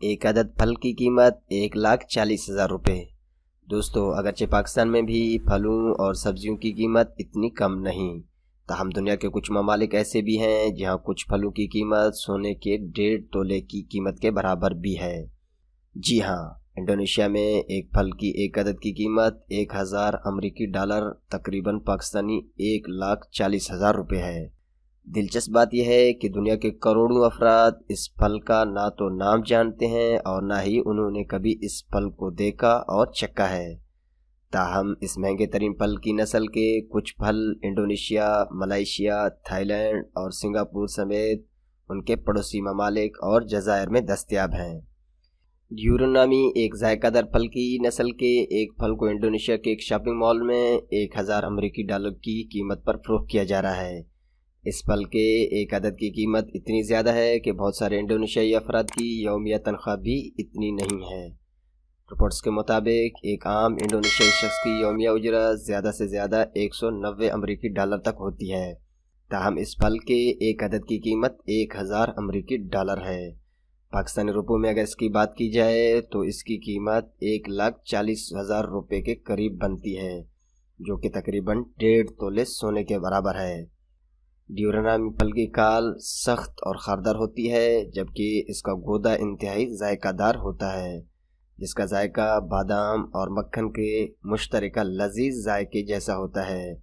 ایک عدد پھل کی قیمت 1,40,000 روپے۔ دوستو، اگرچہ پاکستان میں بھی پھلوں اور سبزیوں کی قیمت اتنی کم نہیں، تاہم دنیا کے کچھ ممالک ایسے بھی ہیں جہاں کچھ پھلوں کی قیمت سونے کے 1.5 تولے کی قیمت کے برابر بھی ہے۔ جی ہاں، انڈونیشیا میں ایک پھل کی ایک عدد کی قیمت 1,000 امریکی ڈالر تقریباً پاکستانی 1,40,000 روپے ہے۔ دلچسپ بات یہ ہے کہ دنیا کے کروڑوں افراد اس پھل کا نہ تو نام جانتے ہیں اور نہ ہی انہوں نے کبھی اس پھل کو دیکھا اور چکھا ہے۔ تاہم اس مہنگے ترین پھل کی نسل کے کچھ پھل انڈونیشیا، ملائیشیا، تھائی لینڈ اور سنگاپور سمیت ان کے پڑوسی ممالک اور جزائر میں دستیاب ہیں۔ ڈیورن نامی ایک ذائقہ دار پھل کی نسل کے ایک پھل کو انڈونیشیا کے ایک شاپنگ مال میں 1,000 امریکی ڈالر کی قیمت پر فروخت کیا جا رہا ہے۔ اس پھل کے ایک عدد کی قیمت اتنی زیادہ ہے کہ بہت سارے انڈونیشیائی افراد کی یومیہ تنخواہ بھی اتنی نہیں ہے۔ رپورٹس کے مطابق ایک عام انڈونیشیائی شخص کی یومیہ اجرت زیادہ سے زیادہ 190 امریکی ڈالر تک ہوتی ہے، تاہم اس پھل کے ایک عدد کی قیمت 1,000 امریکی ڈالر ہے۔ پاکستانی روپوں میں اگر اس کی بات کی جائے تو اس کی قیمت 1,40,000 روپے کے قریب بنتی ہے، جو کہ تقریباً 1.5 تولے سونے کے برابر ہے۔ ڈیورن نامی پھل کی کھال سخت اور خاردار ہوتی ہے، جبکہ اس کا گودا انتہائی ذائقہ دار ہوتا ہے، جس کا ذائقہ بادام اور مکھن کے مشترکہ لذیذ ذائقے جیسا ہوتا ہے۔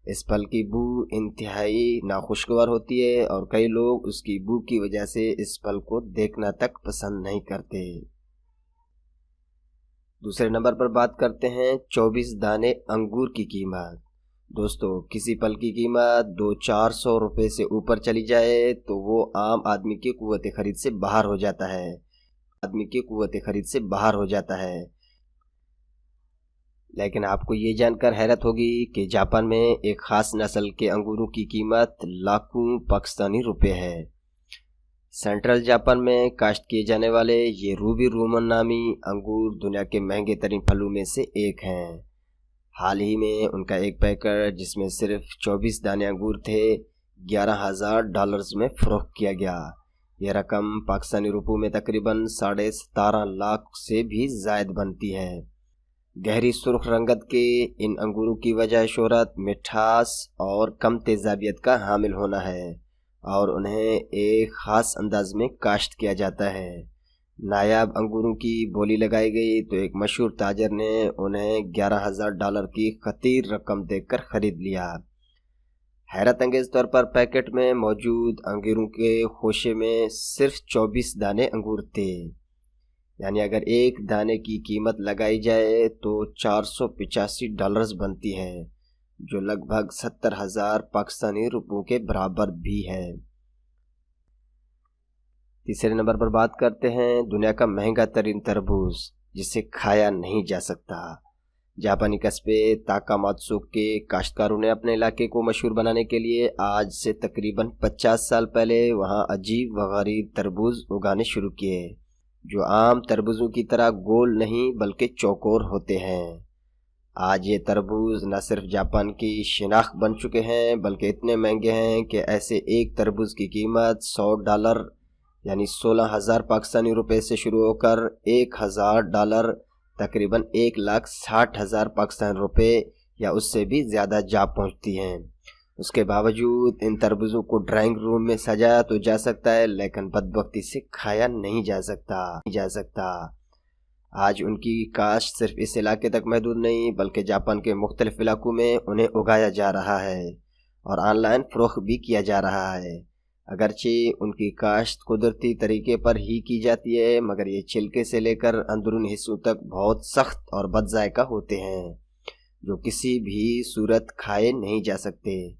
اس پھل کی بو انتہائی ناخوشگوار ہوتی ہے اور کئی لوگ اس کی بو کی وجہ سے اس پھل کو دیکھنا تک پسند نہیں کرتے۔ دوسرے نمبر پر بات کرتے ہیں 24 دانے انگور کی قیمت۔ دوستو، کسی پھل کی قیمت 200-400 روپے سے اوپر چلی جائے تو وہ عام آدمی کی قوت خرید سے باہر ہو جاتا ہے۔ لیکن آپ کو یہ جان کر حیرت ہوگی کہ جاپان میں ایک خاص نسل کے انگوروں کی قیمت لاکھوں پاکستانی روپے ہے۔ سینٹرل جاپان میں کاشت کیے جانے والے یہ روبی رومن نامی انگور دنیا کے مہنگے ترین پھلوں میں سے ایک ہیں۔ حال ہی میں ان کا ایک پیکٹ جس میں صرف 24 دانے انگور تھے 11,000 ڈالرز میں فروخت کیا گیا۔ یہ رقم پاکستانی روپوں میں تقریباً 17.5 لاکھ سے بھی زائد بنتی ہے۔ گہری سرخ رنگت کے ان انگوروں کی وجہ شہرت، مٹھاس اور کم تیزابیت کا حامل ہونا ہے اور انہیں ایک خاص انداز میں کاشت کیا جاتا ہے۔ نایاب انگوروں کی بولی لگائی گئی تو ایک مشہور تاجر نے انہیں 11,000 ڈالر کی خطیر رقم دے کر خرید لیا۔ حیرت انگیز طور پر پیکٹ میں موجود انگوروں کے خوشے میں صرف 24 دانے انگور تھے، یعنی اگر ایک دانے کی قیمت لگائی جائے تو 485 ڈالرز بنتی ہے، جو لگ بھگ 70,000 پاکستانی روپوں کے برابر بھی ہے۔ تیسرے نمبر پر بات کرتے ہیں دنیا کا مہنگا ترین تربوز، جسے کھایا نہیں جا سکتا۔ جاپانی قصبے تاکاماتسو کے کاشتکاروں نے اپنے علاقے کو مشہور بنانے کے لیے آج سے تقریباً 50 سال پہلے وہاں عجیب و غریب تربوز اگانے شروع کیے، جو عام تربوزوں کی طرح گول نہیں بلکہ چوکور ہوتے ہیں۔ آج یہ تربوز نہ صرف جاپان کی شناخت بن چکے ہیں بلکہ اتنے مہنگے ہیں کہ ایسے ایک تربوز کی قیمت 100 ڈالر یعنی 16,000 پاکستانی روپے سے شروع ہو کر 1,000 ڈالر تقریباً 1,60,000 پاکستانی روپے یا اس سے بھی زیادہ جا پہنچتی ہیں۔ اس کے باوجود ان تربوزوں کو ڈرائنگ روم میں سجایا تو جا سکتا ہے، لیکن بدبختی سے کھایا نہیں جا سکتا۔ آج ان کی کاشت صرف اس علاقے تک محدود نہیں بلکہ جاپان کے مختلف علاقوں میں انہیں اگایا جا رہا ہے اور آن لائن فروخت بھی کیا جا رہا ہے۔ اگرچہ ان کی کاشت قدرتی طریقے پر ہی کی جاتی ہے، مگر یہ چھلکے سے لے کر اندرونی حصوں تک بہت سخت اور بد ذائقہ ہوتے ہیں، جو کسی بھی صورت کھائے نہیں جا سکتے۔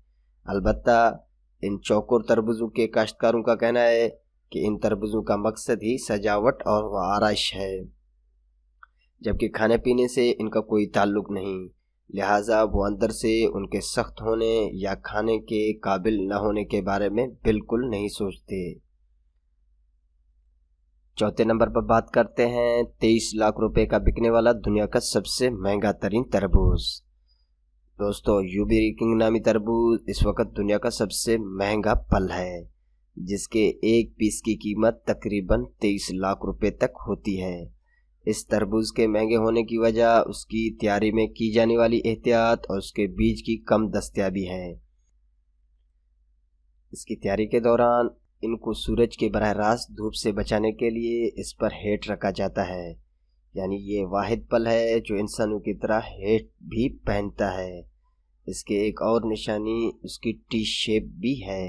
البتہ ان چوکور تربوزوں کے کاشتکاروں کا کہنا ہے کہ ان تربوزوں کا مقصد ہی سجاوٹ اور آرائش ہے، جبکہ کھانے پینے سے ان کا کوئی تعلق نہیں، لہٰذا وہ اندر سے ان کے سخت ہونے یا کھانے کے قابل نہ ہونے کے بارے میں بالکل نہیں سوچتے۔ چوتھے نمبر پر بات کرتے ہیں 23 لاکھ روپے کا بکنے والا دنیا کا سب سے مہنگا ترین تربوز۔ دوستو، یوبیری کنگ نامی تربوز اس وقت دنیا کا سب سے مہنگا پھل ہے۔ جس کے ایک پیس کی قیمت تقریباً 23 لاکھ روپے تک ہوتی ہے۔ اس تربوز کے مہنگے ہونے کی وجہ اس کی تیاری میں کی جانے والی احتیاط اور اس کے بیج کی کم دستیابی ہے۔ اس کی تیاری کے دوران ان کو سورج کے براہ راست دھوپ سے بچانے کے لیے اس پر ہیٹ رکھا جاتا ہے، یعنی یہ واحد پھل ہے جو انسانوں کی طرح ہیٹ بھی پہنتا ہے۔ اس کے ایک اور نشانی اس کی ٹی شیپ بھی ہے۔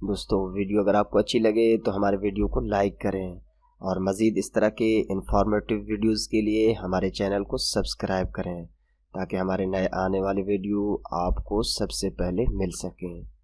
دوستو، ویڈیو اگر آپ کو اچھی لگے تو ہمارے ویڈیو کو لائک کریں، اور مزید اس طرح کے انفارمیٹیو ویڈیوز کے لیے ہمارے چینل کو سبسکرائب کریں تاکہ ہمارے نئے آنے والے ویڈیو آپ کو سب سے پہلے مل سکیں۔